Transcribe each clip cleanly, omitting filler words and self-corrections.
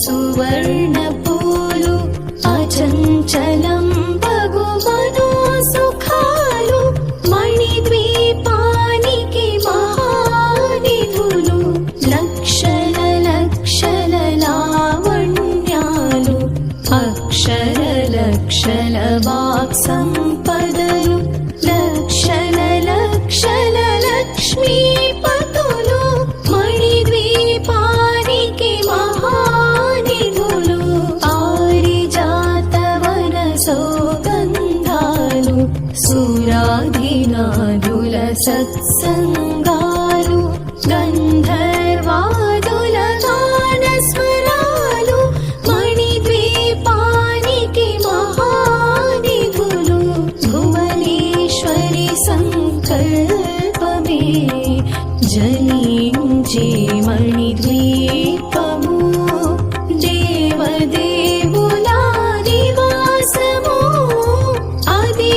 సువర్ణపూలు అచంచలం బగు మనోసుఖాలు మణిద్వీపానికి మహానిధులు లక్షల లక్షల లావణ్యాలు అక్షర లక్షల వాక్సంపదలు లక్షల లక్షల లక్ష్మీపతులు మణిద్వీపానికి మహానిధులు పారిజాతవన సౌగంధాలు సురాధినాదుల సత్సంగాలు గంధర్వాదుల గానస్వరాలు మణిద్వీపానికి మహానిధులు భువనేశ్వరి సంకల్పమే జనించే మణిద్వీపము దేవదేవుల నివాసము అది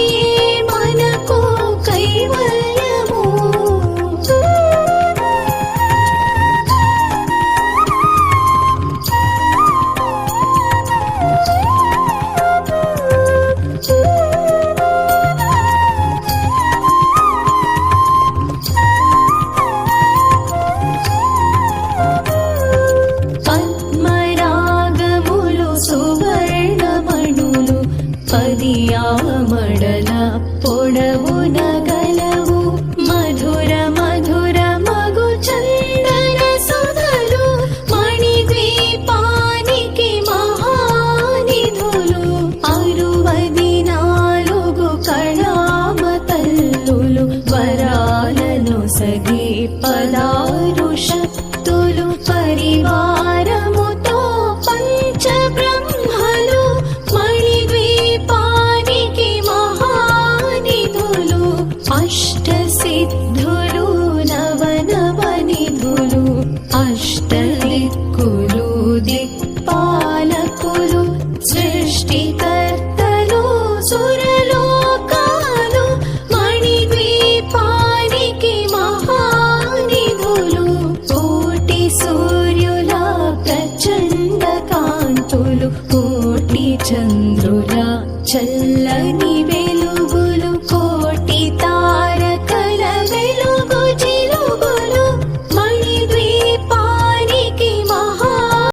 మనకు కైవల్యము. పద్మరాగములు సువర్ణమణులు పదియామడల పొడవున గలవు మధుర మధుర మగు చందన సుధలు మణిద్వీపానికి మహానిధులు 64 కళామతల్లులు వరాలను సగి 16 శక్తులు పరివారముతో పంచబ్రహ్మలు మణిద్వీపానికి మహానిధులు అష్టసిద్ధులు నవనవనిధులు అష్టదిక్కులు దిక్పాలకులు సృష్టికర్తలు సురలోకాలు మణిద్వీపానికి మహానిధులు కోటి సూర్యుల ప్రచండ కాంతులు కోటి చంద్రుల చల్లని